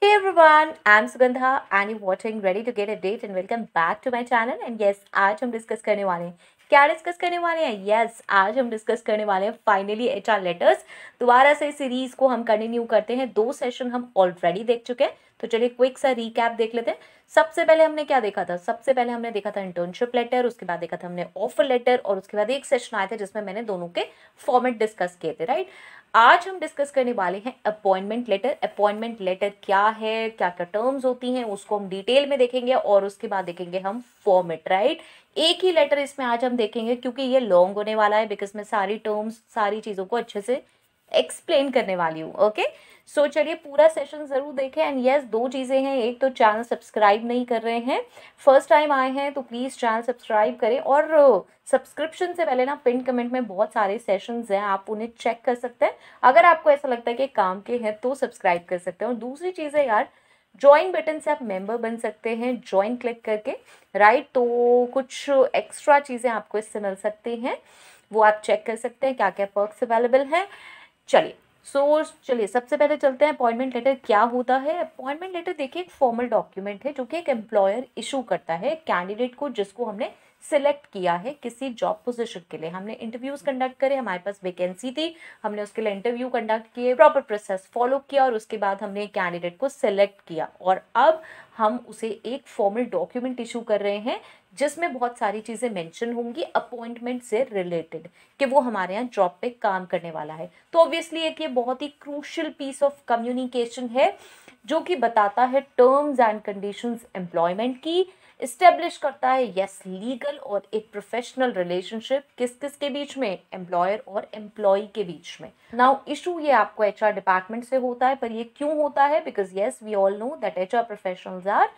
Hey everyone, I'm Sugandha and you're watching Ready to Get a Date and welcome back to my channel and yes, आज हम discuss करने वाले हैं क्या discuss करने वाले हैं यस आज हम डिस्कस करने वाले हैं फाइनली एचआर लेटर्स। दोबारा से सीरीज को हम कंटिन्यू करते हैं। 2 सेशन हम ऑलरेडी देख चुके हैं, तो चलिए क्विक सा रीकैप देख लेते हैं। सबसे पहले हमने क्या देखा था? सबसे पहले हमने देखा था इंटर्नशिप लेटर, उसके बाद देखा था हमने ऑफर लेटर और उसके बाद एक सेशन आया था जिसमें मैंने दोनों के फॉर्मेट डिस्कस किए थे, राइट। आज हम डिस्कस करने वाले हैं अपॉइंटमेंट लेटर। अपॉइंटमेंट लेटर क्या है, क्या क्या टर्म्स होती हैं, उसको हम डिटेल में देखेंगे और उसके बाद देखेंगे हम फॉर्मेट, राइट। एक ही लेटर इसमें आज हम देखेंगे क्योंकि ये लॉन्ग होने वाला है, बिकॉज मैं सारी टर्म्स सारी चीज़ों को अच्छे से एक्सप्लेन करने वाली हूँ। ओके, सो चलिए पूरा सेशन ज़रूर देखें। एंड यस, 2 चीज़ें हैं। एक तो चैनल सब्सक्राइब नहीं कर रहे हैं, फर्स्ट टाइम आए हैं तो प्लीज़ चैनल सब्सक्राइब करें और सब्सक्रिप्शन से पहले ना पिन कमेंट में बहुत सारे सेशंस हैं, आप उन्हें चेक कर सकते हैं। अगर आपको ऐसा लगता है कि काम के हैं तो सब्सक्राइब कर सकते हैं। और दूसरी चीज़ है यार, ज्वाइन बटन से आप मेंबर बन सकते हैं ज्वाइन क्लिक करके, राइट। तो कुछ एक्स्ट्रा चीज़ें आपको इससे मिल सकती हैं, वो आप चेक कर सकते हैं क्या क्या पर्क्स अवेलेबल हैं। चलिए सबसे पहले चलते हैं अपॉइंटमेंट लेटर क्या होता है। अपॉइंटमेंट लेटर देखिए एक फॉर्मल डॉक्यूमेंट है जो कि एक एम्प्लॉयर इशू करता है कैंडिडेट को जिसको हमने सिलेक्ट किया है किसी जॉब पोजीशन के लिए। हमने इंटरव्यूज कंडक्ट करे, हमारे पास वैकेंसी थी, हमने उसके लिए इंटरव्यू कंडक्ट किए, प्रॉपर प्रोसेस फॉलो किया और उसके बाद हमने कैंडिडेट को सिलेक्ट किया और अब हम उसे एक फॉर्मल डॉक्यूमेंट इशू कर रहे हैं जिसमें बहुत सारी चीज़ें मेंशन होंगी अपॉइंटमेंट से रिलेटेड कि वो हमारे यहाँ जॉब पे काम करने वाला है। तो ऑब्वियसली एक ये बहुत ही क्रूशियल पीस ऑफ कम्युनिकेशन है जो कि बताता है टर्म्स एंड कंडीशंस एम्प्लॉयमेंट की, इस्टेब्लिश करता है यस लीगल और एक प्रोफेशनल रिलेशनशिप किस किस के बीच में, एम्प्लॉयर और एम्प्लॉय के बीच में। नाउ इशू ये आपको एचआर डिपार्टमेंट से होता है, पर ये क्यों होता है? Because yes we all know that HR professionals are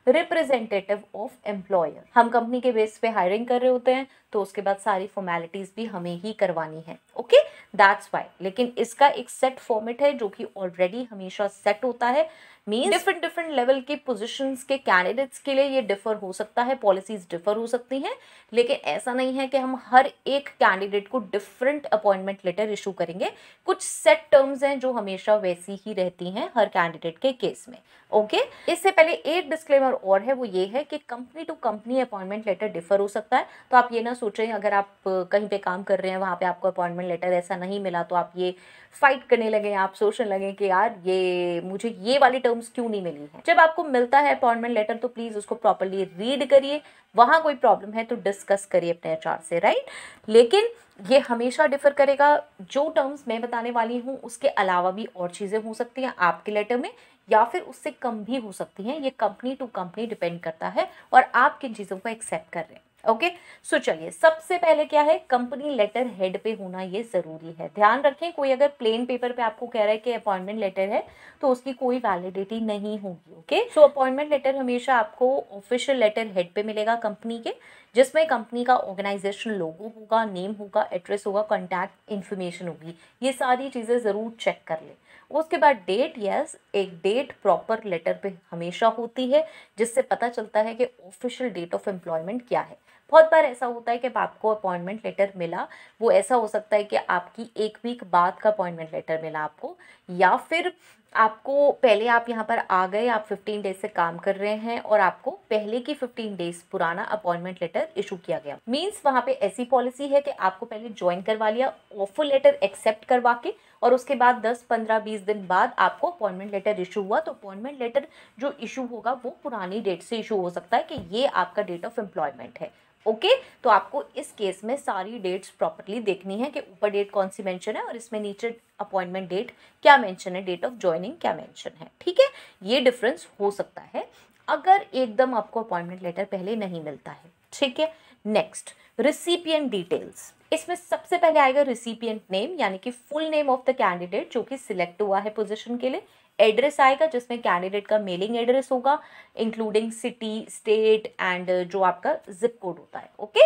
representative of employer. हम कंपनी के बेस पे हायरिंग कर रहे होते हैं तो उसके बाद सारी फॉर्मेलिटीज भी हमें ही करवानी है। Okay, that's why. लेकिन इसका एक सेट फॉर्मेट है जो कि ऑलरेडी हमेशा सेट होता है। मीन्स डिफरेंट डिफरेंट लेवल के पोजीशंस के कैंडिडेट्स के लिए ये डिफर हो सकता है, पॉलिसीज डिफर हो सकती हैं, लेकिन ऐसा नहीं है कि हम हर एक कैंडिडेट को डिफरेंट अपॉइंटमेंट लेटर इशू करेंगे। कुछ सेट टर्म्स हैं जो हमेशा वैसी ही रहती हैं हर कैंडिडेट के केस में। ओके, इससे पहले एक डिस्क्लेमर और है, वो ये है कि company to company appointment letter differ हो सकता है। तो आप ये ना सोचें अगर आप कहीं पे काम कर रहे हैं वहाँ पे आपको अपॉइंटमेंट लेटर ऐसा नहीं मिला तो आप ये फाइट करने लगे, आप सोचने लगे कि यार ये मुझे ये वाली टर्म्स क्यों नहीं मिली हैं। जब आपको मिलता है अपॉइंटमेंट लेटर तो प्लीज़ उसको प्रॉपरली रीड करिए, वहाँ कोई प्रॉब्लम है तो डिस्कस करिए अपने एचआर से, राइट। लेकिन ये हमेशा डिफर करेगा। जो टर्म्स मैं बताने वाली हूँ उसके अलावा भी और चीज़ें हो सकती हैं आपके लेटर में या फिर उससे कम भी हो सकती हैं। ये कंपनी टू कंपनी डिपेंड करता है और आप किन चीज़ों को एक्सेप्ट कर रहे हैं। ओके, सो चलिए सबसे पहले क्या है, कंपनी लेटर हेड पे होना ये ज़रूरी है। ध्यान रखें कोई अगर प्लेन पेपर पे आपको कह रहा है कि अपॉइंटमेंट लेटर है तो उसकी कोई वैलिडिटी नहीं होगी। ओके, सो अपॉइंटमेंट लेटर हमेशा आपको ऑफिशियल लेटर हेड पे मिलेगा कंपनी के, जिसमें कंपनी का ऑर्गेनाइजेशन लोगो होगा, नेम होगा, एड्रेस होगा, कॉन्टैक्ट इन्फॉर्मेशन होगी। ये सारी चीज़ें ज़रूर चेक कर लें। उसके बाद डेट, यस एक डेट प्रॉपर लेटर पे हमेशा होती है जिससे पता चलता है कि ऑफिशियल डेट ऑफ एम्प्लॉयमेंट क्या है। बहुत बार ऐसा होता है कि आपको अपॉइंटमेंट लेटर मिला, वो ऐसा हो सकता है कि आपकी 1 वीक बाद का अपॉइंटमेंट लेटर मिला आपको, या फिर आपको पहले आप यहाँ पर आ गए, आप 15 डेज से काम कर रहे हैं और आपको पहले की 15 डेज पुराना अपॉइंटमेंट लेटर इशू किया गया। मीन्स वहाँ पे ऐसी पॉलिसी है कि आपको पहले ज्वाइन करवा लिया, ऑफर लेटर एक्सेप्ट करवा के, और उसके बाद 10, 15, 20 दिन बाद आपको अपॉइंटमेंट लेटर इशू हुआ। तो अपॉइंटमेंट लेटर जो इशू होगा वो पुरानी डेट से इशू हो सकता है कि ये आपका डेट ऑफ एम्प्लॉयमेंट है। ओके, तो आपको इस केस में सारी डेट्स प्रॉपर्ली देखनी है कि ऊपर डेट कौन सी मेंशन है और इसमें नीचे अपॉइंटमेंट डेट क्या मेंशन है, डेट ऑफ ज्वाइनिंग क्या मेंशन है। ठीक है, ये डिफरेंस हो सकता है अगर एकदम आपको अपॉइंटमेंट लेटर पहले नहीं मिलता है। ठीक है, नेक्स्ट रिसिपिएंट डिटेल्स। इसमें सबसे पहले आएगा रिसिपिएंट नेम, यानी कि full name of the candidate जो कि सिलेक्ट हुआ है पोजीशन के लिए। एड्रेस आएगा जिसमें कैंडिडेट का मेलिंग एड्रेस होगा, इंक्लूडिंग सिटी, स्टेट एंड जो आपका जिप कोड होता है। ओके,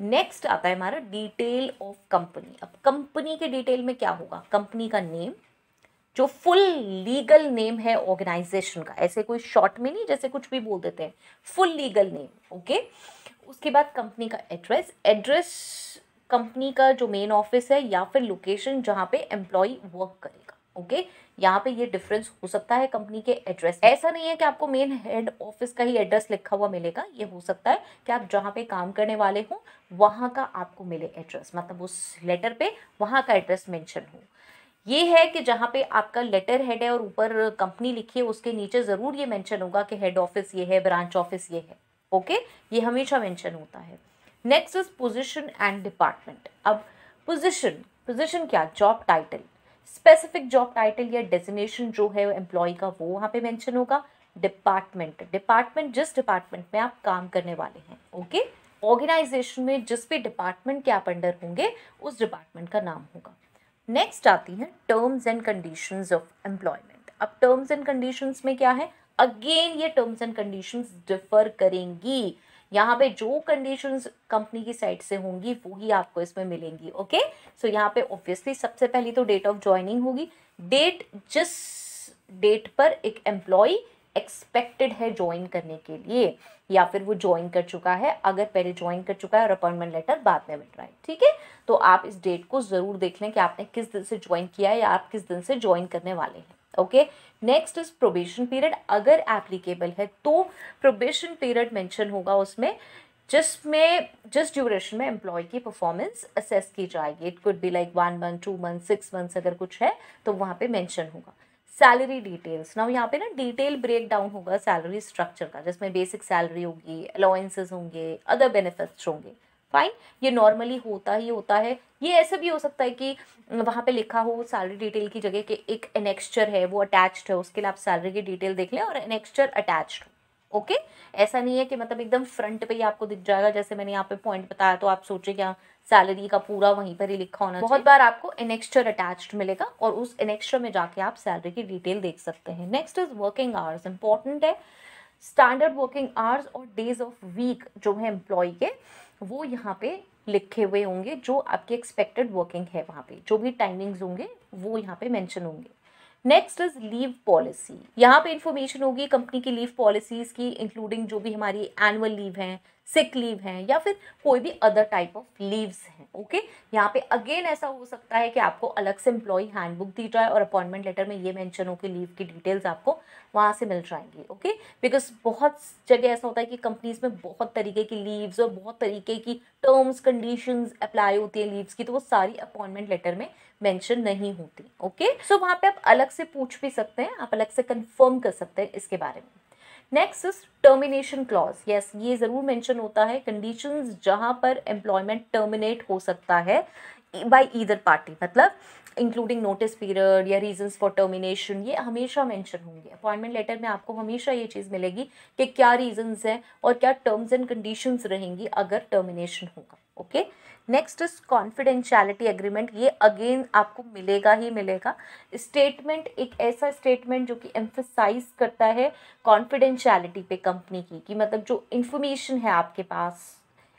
नेक्स्ट आता है हमारा डिटेल ऑफ कंपनी। अब कंपनी के डिटेल में क्या होगा, कंपनी का नेम जो फुल लीगल नेम है ऑर्गेनाइजेशन का, ऐसे कोई शॉर्ट में नहीं जैसे कुछ भी बोल देते हैं, फुल लीगल नेम। ओके, उसके बाद कंपनी का एड्रेस, एड्रेस कंपनी का जो मेन ऑफिस है या फिर लोकेशन जहाँ पे एम्प्लॉय वर्क करेगा। ओके, यहाँ पे ये डिफरेंस हो सकता है कंपनी के एड्रेस। ऐसा नहीं है कि आपको मेन हेड ऑफिस का ही एड्रेस लिखा हुआ मिलेगा, ये हो सकता है कि आप जहाँ पे काम करने वाले हो वहाँ का आपको मिले एड्रेस, मतलब उस लेटर पे वहाँ का एड्रेस मेंशन हो। ये है कि जहाँ पे आपका लेटर हेड है और ऊपर कंपनी लिखी है उसके नीचे ज़रूर ये मेंशन होगा कि हेड ऑफिस ये है, ब्रांच ऑफिस ये है। ओके, ये हमेशा मेंशन होता है। Next is position and department. अब पोजीशन क्या, job title, specific job title या डेजिग्नेशन जो है एम्प्लॉय का वो वहाँ पे मेंशन होगा। डिपार्टमेंट जिस डिपार्टमेंट में आप काम करने वाले हैं। ओके, ऑर्गेनाइजेशन में जिस भी डिपार्टमेंट के आप अंडर होंगे उस डिपार्टमेंट का नाम होगा। नेक्स्ट आती हैं terms and conditions of employment. अब टर्म्स एंड कंडीशंस में क्या है, अगेन ये टर्म्स एंड कंडीशंस डिफर करेंगी। यहाँ पे जो कंडीशंस कंपनी की साइड से होंगी वो ही आपको इसमें मिलेंगी। ओके, सो यहाँ पे ऑब्वियसली सबसे पहली तो डेट ऑफ ज्वाइनिंग होगी, डेट जिस डेट पर एक एम्प्लॉय एक्सपेक्टेड है ज्वाइन करने के लिए, या फिर वो ज्वाइन कर चुका है, अगर पहले ज्वाइन कर चुका है और अपॉइंटमेंट लेटर बाद में मिल रहा है। ठीक है, तो आप इस डेट को ज़रूर देख लें कि आपने किस दिन से ज्वाइन किया है या आप किस दिन से ज्वाइन करने वाले हैं। Okay, next is probation period. अगर एप्लीकेबल है तो प्रोबेशन पीरियड मेंशन होगा उसमें, जिस ड्यूरेशन में एम्प्लॉय की परफॉर्मेंस असेस की जाएगी। It could be like 1 month, 2 month, 6 months, अगर कुछ है तो वहाँ पे मेंशन होगा। सैलरी डिटेल्स, नाउ यहाँ पे ना डिटेल ब्रेक डाउन होगा सैलरी स्ट्रक्चर का, जिसमें बेसिक सैलरी होगी, अलाउंसेस होंगे, अदर बेनिफिट्स होंगे। फाइन, ये नॉर्मली होता ही होता है। ये ऐसा भी हो सकता है कि वहाँ पे लिखा हो सैलरी डिटेल की जगह कि एक एनेक्स्चर है वो अटैच्ड है, उसके लिए आप सैलरी की डिटेल देख लें और एनेक्स्चर अटैच्ड हो। ओके, ऐसा नहीं है कि मतलब एकदम फ्रंट पे ही आपको दिख जाएगा, जैसे मैंने यहाँ पे पॉइंट बताया तो आप सोचे क्या सैलरी का पूरा वहीं पर ही लिखा होना चाहिए। बहुत बार आपको एनेक्स्चर अटैच्ड मिलेगा और उस एनेक्स्चर में जाके आप सैलरी की डिटेल देख सकते हैं। Next is working hours, important है। स्टैंडर्ड वर्किंग आवर्स और डेज ऑफ वीक जो है एम्प्लॉय के, वो यहाँ पे लिखे हुए होंगे। जो आपकी एक्सपेक्टेड वर्किंग है वहाँ पे जो भी टाइमिंग्स होंगे वो यहाँ पे मेंशन होंगे। नेक्स्ट इज लीव पॉलिसी, यहाँ पे इंफॉर्मेशन होगी कंपनी की लीव पॉलिसीज की, इंक्लूडिंग जो भी हमारी एनुअल लीव हैं, सिक लीव हैं, या फिर कोई भी अदर टाइप ऑफ लीव्स हैं। ओके, यहाँ पे अगेन ऐसा हो सकता है कि आपको अलग से एम्प्लॉय हैंडबुक दी जाए और अपॉइंटमेंट लेटर में ये मेंशन हो कि लीव की डिटेल्स आपको वहाँ से मिल जाएंगी। ओके, बिकॉज बहुत जगह ऐसा होता है कि कंपनीज में बहुत तरीके की लीव्स और बहुत तरीके की टर्म्स कंडीशंस अप्लाई होती है लीव्स की, तो वो सारी अपॉइंटमेंट लेटर में मेंशन नहीं होती। ओके, सो वहाँ पे आप अलग से पूछ भी सकते हैं, आप अलग से कंफर्म कर सकते हैं इसके बारे में। Next is termination clause. Yes, ये ज़रूर मेंशन होता है कंडीशंस जहाँ पर एम्प्लॉयमेंट टर्मिनेट हो सकता है बाय ईदर पार्टी, मतलब इंक्लूडिंग नोटिस पीरियड या रीजंस फॉर टर्मिनेशन, ये हमेशा मेंशन होंगे। अपॉइंटमेंट लेटर में आपको हमेशा ये चीज़ मिलेगी कि क्या रीजंस हैं और क्या टर्म्स एंड कंडीशंस रहेंगी अगर टर्मिनेशन होगा। Okay, next is confidentiality agreement. ये अगेन आपको मिलेगा ही मिलेगा। स्टेटमेंट एक ऐसा स्टेटमेंट जो कि एम्फसाइज करता है कॉन्फिडेंशियलिटी पे कंपनी की, कि मतलब जो इन्फॉर्मेशन है आपके पास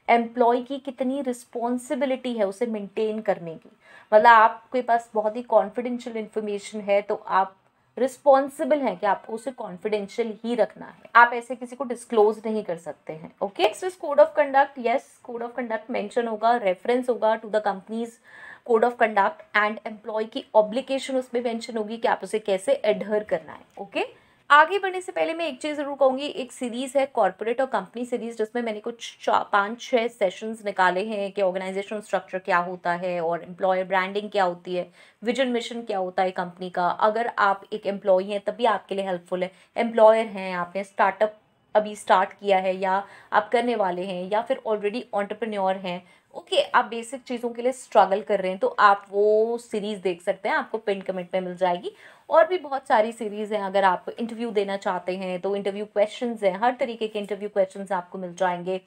एम्प्लॉय की कितनी रिस्पॉन्सिबिलिटी है उसे मेंटेन करने की। मतलब आपके पास बहुत ही कॉन्फिडेंशियल इन्फॉर्मेशन है तो आप रिस्पॉन्सिबल हैं कि आपको उसे कॉन्फिडेंशियल ही रखना है, आप ऐसे किसी को डिस्क्लोज नहीं कर सकते हैं। Okay, next is code of conduct. Yes, code of conduct mention होगा, रेफरेंस होगा to the companies code of conduct and employ की ऑब्लिगेशन उसमें मेंशन होगी कि आप उसे कैसे एडहर करना है। ओके, आगे बढ़ने से पहले मैं एक चीज़ ज़रूर कहूँगी, एक सीरीज़ है कॉर्पोरेट और कंपनी सीरीज़, जिसमें मैंने कुछ 5-6 सेशंस निकाले हैं कि ऑर्गेनाइजेशनल स्ट्रक्चर क्या होता है और एम्प्लॉयर ब्रांडिंग क्या होती है, विजन मिशन क्या होता है कंपनी का। अगर आप एक एम्प्लॉय हैं तभी आपके लिए हेल्पफुल है, एम्प्लॉयर हैं, आपने स्टार्टअप अभी स्टार्ट किया है या आप करने वाले हैं या फिर ऑलरेडी एंटरप्रेन्योर हैं, ओके, आप बेसिक चीज़ों के लिए स्ट्रगल कर रहे हैं, तो आप वो सीरीज़ देख सकते हैं, आपको पिन कमेंट में मिल जाएगी। और भी बहुत सारी सीरीज़ हैं, अगर आप इंटरव्यू देना चाहते हैं तो इंटरव्यू क्वेश्चंस हैं, हर तरीके के इंटरव्यू क्वेश्चंस आपको मिल जाएंगे।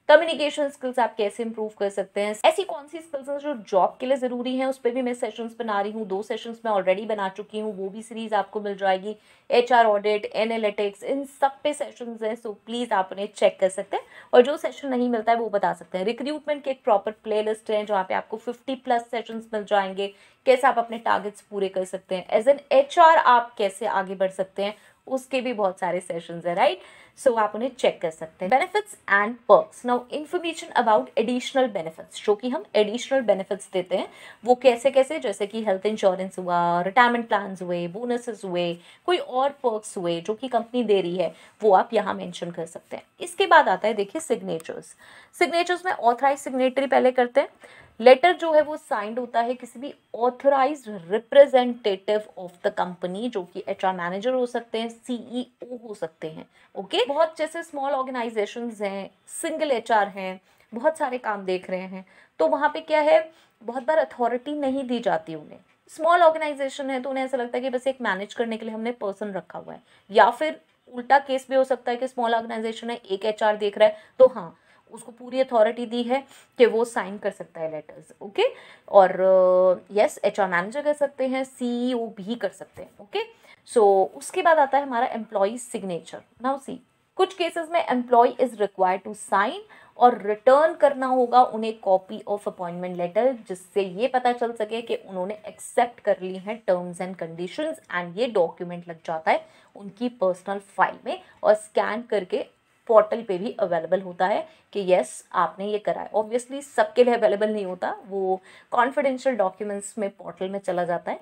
कम्युनिकेशन स्किल्स आप कैसे इंप्रूव कर सकते हैं, ऐसी कौन सी स्किल्स हैं जो जॉब के लिए ज़रूरी हैं, उस पर भी मैं सेशंस बना रही हूँ। 2 सेशंस मैं ऑलरेडी बना चुकी हूँ, वो भी सीरीज़ आपको मिल जाएगी। HR ऑडिट, एनालिटिक्स, इन सब पे सेशंस हैं, सो प्लीज़ आप उन्हें चेक कर सकते हैं। और जो सेशन नहीं मिलता है वो बता सकते हैं। रिक्रूटमेंट की एक प्रॉपर प्ले लिस्ट है जहाँ पे आपको 50+ सेशंस मिल जाएंगे, कैसे आप अपने टारगेट्स पूरे कर सकते हैं, एज एन HR आप कैसे आगे बढ़ सकते हैं, उसके भी बहुत सारे सेशंस हैं, राइट। सो आप उन्हें चेक कर सकते हैं। Benefits and perks. Now information about additional benefits, जो कि हम एडिशनल बेनिफिट्स देते हैं वो कैसे कैसे, जैसे कि हेल्थ इंश्योरेंस हुआ, रिटायरमेंट प्लान हुए, बोनसेस हुए, कोई और पर्क्स हुए जो कि कंपनी दे रही है, वो आप यहाँ मेंशन कर सकते हैं। इसके बाद आता है देखिए सिग्नेचर्स। सिग्नेचर्स में ऑथराइज सिग्नेटरी पहले करते हैं। लेटर जो है वो साइंड होता है किसी भी authorised representative of the company, जो कि एचआर मैनेजर हो सकते हैं, सीईओ हो सकते हैं। ओके, बहुत जैसे स्मॉल ऑर्गेनाइजेशंस हैं, सिंगल एचआर हैं, बहुत सारे काम देख रहे हैं, तो वहाँ पे क्या है, बहुत बार अथॉरिटी नहीं दी जाती उन्हें। स्मॉल ऑर्गेनाइजेशन है तो उन्हें ऐसा लगता है कि बस एक मैनेज करने के लिए हमने पर्सन रखा हुआ है, या फिर उल्टा केस भी हो सकता है कि स्मॉल ऑर्गेनाइजेशन है, एक एचआर देख रहा है, तो हाँ उसको पूरी अथॉरिटी दी है कि वो साइन कर सकता है लेटर्स। ओके, और यस एचआर मैनेजर कर सकते हैं, सीईओ भी कर सकते हैं। ओके, सो उसके बाद आता है हमारा एम्प्लॉय सिग्नेचर। नाउ सी, कुछ केसेस में employ is required to sign और रिटर्न करना होगा उन्हें कॉपी ऑफ अपॉइंटमेंट लेटर, जिससे ये पता चल सके कि उन्होंने एक्सेप्ट कर ली हैं टर्म्स एंड कंडीशंस, एंड ये डॉक्यूमेंट लग जाता है उनकी पर्सनल फाइल में और स्कैन करके पोर्टल पे भी अवेलेबल होता है कि यस आपने ये करा है। ऑब्वियसली सबके लिए अवेलेबल नहीं होता, वो कॉन्फिडेंशियल डॉक्यूमेंट्स में पोर्टल में चला जाता है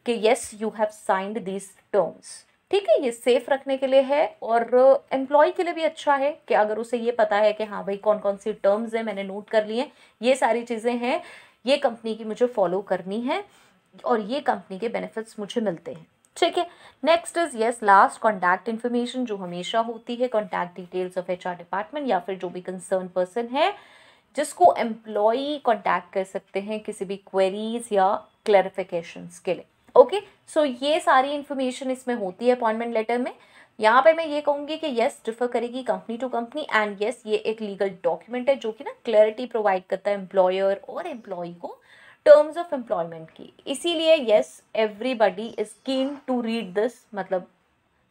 कि yes you have signed these terms. ठीक है, ये सेफ रखने के लिए है और एम्प्लॉय के लिए भी अच्छा है कि अगर उसे ये पता है कि हाँ भाई कौन कौन सी टर्म्स है मैंने नोट कर लिए, ये सारी चीज़ें हैं, ये कंपनी की मुझे फॉलो करनी है और ये कंपनी के बेनिफिट्स मुझे मिलते हैं। ठीक है, next is yes last contact information, जो हमेशा होती है, contact details of HR department या फिर जो भी कंसर्न पर्सन है जिसको एम्प्लॉय कॉन्टैक्ट कर सकते हैं किसी भी क्वेरीज या क्लैरिफिकेशंस के लिए। ओके, सो ये सारी इन्फॉर्मेशन इसमें होती है अपॉइंटमेंट लेटर में। यहाँ पे मैं ये कहूँगी कि यस डिफर करेगी company to company, and yes ये एक लीगल डॉक्यूमेंट है जो कि ना क्लैरिटी प्रोवाइड करता है एम्प्लॉयर और एम्प्लॉय को टर्म्स ऑफ एम्प्लॉयमेंट की। इसीलिए yes everybody is keen to read this, मतलब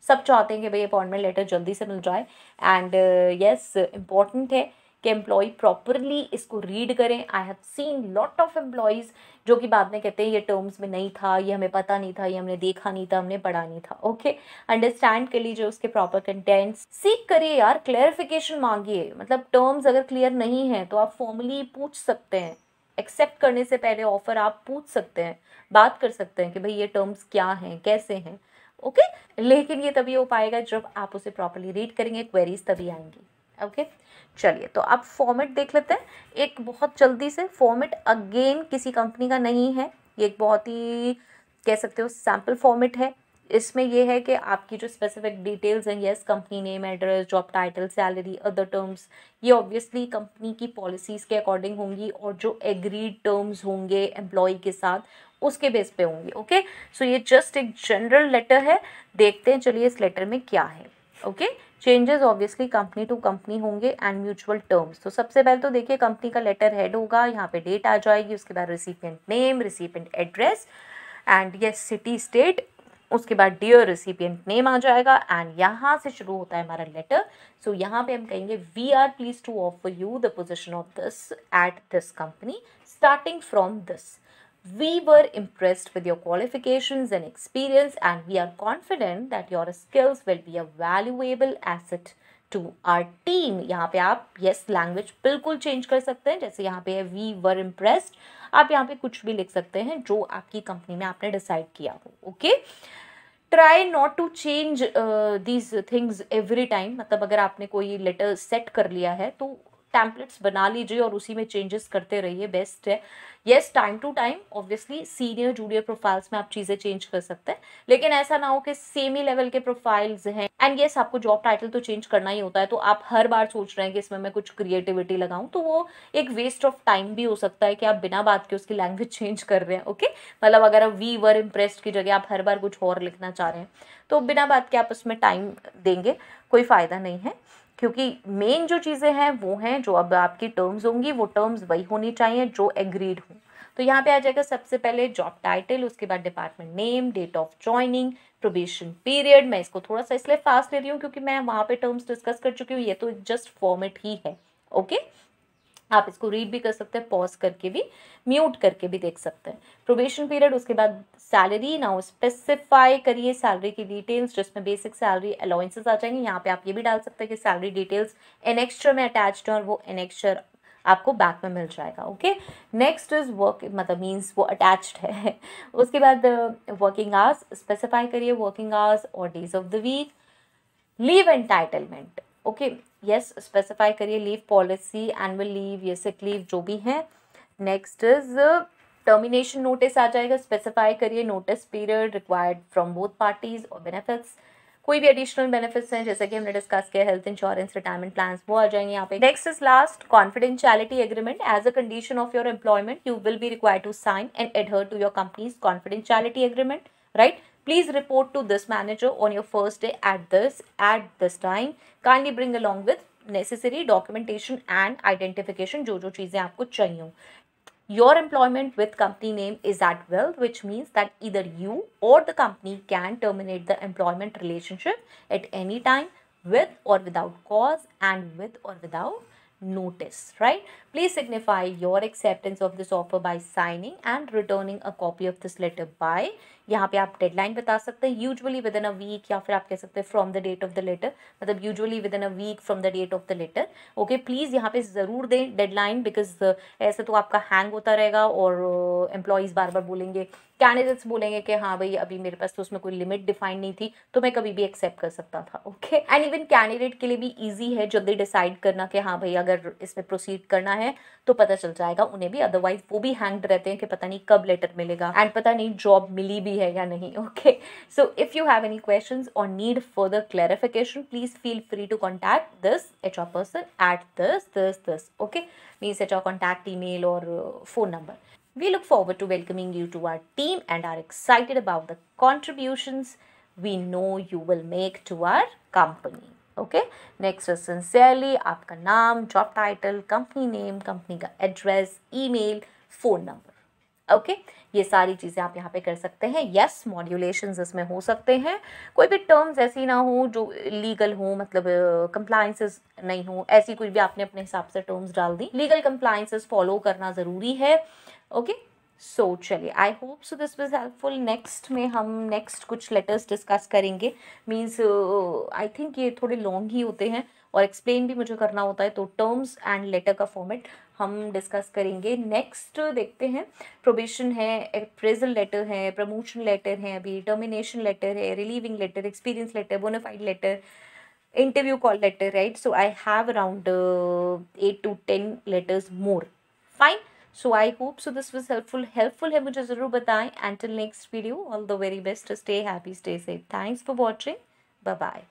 सब चाहते हैं कि भाई अपॉइंटमेंट लेटर जल्दी से मिल जाए, एंड यस इम्पॉर्टेंट है कि एम्प्लॉय प्रॉपरली इसको रीड करें। I have seen lot of employees जो कि बाद में कहते हैं ये टर्म्स में नहीं था, ये हमें पता नहीं था, ये हमने देखा नहीं था, हमने पढ़ा नहीं था। ओके, अंडरस्टैंड कर लीजिए उसके प्रॉपर कंटेंट्स, सीख करिए यार, क्लैरिफिकेशन मांगिए। मतलब टर्म्स अगर क्लियर नहीं है तो आप फॉर्मली पूछ सकते हैं, एक्सेप्ट करने से पहले ऑफर आप पूछ सकते हैं, बात कर सकते हैं कि भाई ये टर्म्स क्या हैं, कैसे हैं। ओके, लेकिन ये तभी हो पाएगा जब आप उसे प्रॉपरली रीड करेंगे, क्वेरीज तभी आएंगी। ओके, चलिए तो आप फॉर्मेट देख लेते हैं एक बहुत जल्दी से। फॉर्मेट अगेन किसी कंपनी का नहीं है, ये एक बहुत ही कह सकते हो सैम्पल फॉर्मेट है। इसमें ये है कि आपकी जो स्पेसिफिक डिटेल्स हैं, yes company name, address, job title, salary, other terms, ये ऑब्वियसली कंपनी की पॉलिसीज़ के अकॉर्डिंग होंगी और जो एग्रीड टर्म्स होंगे एम्प्लॉय के साथ उसके बेस पे होंगे। ओके, सो ये जस्ट एक जनरल लेटर है। देखते हैं चलिए इस लेटर में क्या है। Okay, changes obviously company to company होंगे एंड म्यूचुअल टर्म्स। तो सबसे पहले तो देखिए कंपनी का लेटर हेड होगा, यहाँ पे डेट आ जाएगी, उसके बाद recipient name, recipient address and yes city state, उसके बाद डियर रिसिपिएंट नेम आ जाएगा एंड यहाँ से शुरू होता है हमारा लेटर। सो यहाँ पे हम कहेंगे we are please to offer you the position of this at this company starting from this. We were impressed with your qualifications and experience, and we are confident that your skills will be a valuable asset to our team. यहाँ पे आप yes language बिल्कुल change कर सकते हैं, जैसे यहाँ पे है we were impressed, आप यहाँ पे कुछ भी लिख सकते हैं जो आपकी कंपनी में आपने डिसाइड किया हो. Okay, try not to change these things every time, मतलब अगर आपने कोई लेटर सेट कर लिया है तो टैम्पलेट्स बना लीजिए और उसी में चेंजेस करते रहिए, बेस्ट है. Yes, time to time obviously senior junior profiles में आप चीज़ें चेंज कर सकते हैं, लेकिन ऐसा ना हो कि सेम ही लेवल के प्रोफाइल्स हैं. एंड येस, आपको जॉब टाइटल तो चेंज करना ही होता है, तो आप हर बार सोच रहे हैं कि इसमें मैं कुछ क्रिएटिविटी लगाऊं, तो वो एक वेस्ट ऑफ टाइम भी हो सकता है कि आप बिना बात के उसकी लैंग्वेज चेंज कर रहे हैं. ओके, मतलब अगर आप वी वर इम्प्रेस्ड की जगह आप हर बार कुछ और लिखना चाह रहे हैं तो बिना बात के आप उसमें टाइम देंगे, कोई फ़ायदा नहीं है, क्योंकि मेन जो चीज़ें हैं वो हैं जो अब आपकी टर्म्स होंगी, वो टर्म्स वही होनी चाहिए जो एग्रीड हो. तो यहाँ पे आ जाएगा सबसे पहले जॉब टाइटल, उसके बाद department name, date of joining, probation period. मैं इसको थोड़ा सा इसलिए फास्ट ले रही हूँ क्योंकि मैं वहाँ पे टर्म्स डिस्कस कर चुकी हूँ, ये तो जस्ट फॉर्मेट ही है. ओके, आप इसको रीड भी कर सकते हैं, पॉज करके भी, म्यूट करके भी देख सकते हैं। प्रोबेशन पीरियड, उसके बाद सैलरी। नाउ स्पेसिफाई करिए सैलरी की डिटेल्स, जिसमें बेसिक सैलरी, अलाउंसेस आ जाएंगे। यहाँ पे आप ये भी डाल सकते हैं कि सैलरी डिटेल्स एनेक्स्चर में अटैच्ड है और वो एनेक्स्चर आपको बैक में मिल जाएगा। ओके, नेक्स्ट इज वर्क, मतलब मीन्स वो अटैच्ड है। उसके बाद वर्किंग आवर्स स्पेसिफाई करिए, वर्किंग आवर्स और days of the week. Leave entitlement, okay, yes specify करिए, लीव पॉलिसी, एनुअल लीव, ये सिक लीव जो भी है। नेक्स्ट इज टर्मिनेशन नोटिस आ जाएगा, स्पेसिफाई करिए notice period required from both parties और बेनिफिट्स। कोई भी एडिशनल बेनिफिट्स हैं जैसे कि हमने डिस्कस किया, हेल्थ इंश्योरेंस, रिटायरमेंट प्लान, वो आ जाएंगे यहाँ पे। Next is last, confidentiality agreement. As a condition of your employment you will be required to sign and adhere to your company's confidentiality agreement, right? Please report to this manager on your first day at this time. Kindly bring along with necessary documentation and identification, जो चीज़ें आपको चाहिए। Your employment with company name is at will, which means that either you or the company can terminate the employment relationship at any time with or without cause and with or without notice, right? Please signify your acceptance of this offer by signing and returning a copy of this letter by, यहाँ पे आप deadline बता सकते हैं, usually within a week, या फिर आप कह सकते हैं from the date of the letter, मतलब usually within a week from the date of the letter. Okay, please यहाँ पे ज़रूर दें डेडलाइन, बिकॉज ऐसे तो आपका हैंग होता रहेगा और एम्प्लॉयज़ बार बार बोलेंगे, कैंडिडेट्स बोलेंगे कि हाँ भाई अभी मेरे पास तो उसमें कोई लिमिट डिफाइन नहीं थी तो मैं कभी भी एक्सेप्ट कर सकता था। ओके, एंड इवन कैंडिडेट के लिए भी ईजी है जल्दी डिसाइड करना कि हाँ भाई अगर इसमें प्रोसीड करना है तो पता चल जाएगा उन्हें भी, अदरवाइज वो भी हैंग्ड रहते हैं कि पता नहीं कब लेटर मिलेगा एंड पता नहीं जॉब मिली भी है या नहीं। Okay, so if you have any questions और need further clarification, please feel free to contact this HR person at this, okay, means HR contact, email or phone number. We look forward to welcoming you to our team and are excited about the contributions we know you will make to our company. Okay, next is sincerely, आपका नाम, job title, company name, company का address, email, phone number. Okay, ये सारी चीज़ें आप यहाँ पे कर सकते हैं। यस, मॉड्यूलेशंस इसमें हो सकते हैं, कोई भी टर्म्स ऐसी ना हो जो लीगल हो, मतलब कंप्लायंसेस नहीं हो, ऐसी कोई भी आपने अपने हिसाब से टर्म्स डाल दी। लीगल कंप्लायंसेस फॉलो करना ज़रूरी है। ओके, सो चलिए, आई hope so this was helpful. Next में हम नेक्स्ट कुछ लेटर्स डिस्कस करेंगे, मीन्स आई थिंक ये थोड़े लॉन्ग ही होते हैं और एक्सप्लेन भी मुझे करना होता है, तो टर्म्स एंड लेटर का फॉर्मेट हम डिस्कस करेंगे। नेक्स्ट देखते हैं, प्रोबेशन है, अप्रेजल लेटर है, प्रमोशन लेटर है, अभी टर्मिनेशन लेटर है, relieving letter, experience letter, bona fide letter, interview call letter, right? So I have around 8 to 10 letters more. Fine, so I hope so this was helpful है, मुझे ज़रूर बताएं। Until next video, all the very best, stay happy, stay safe, thanks for watching, bye bye.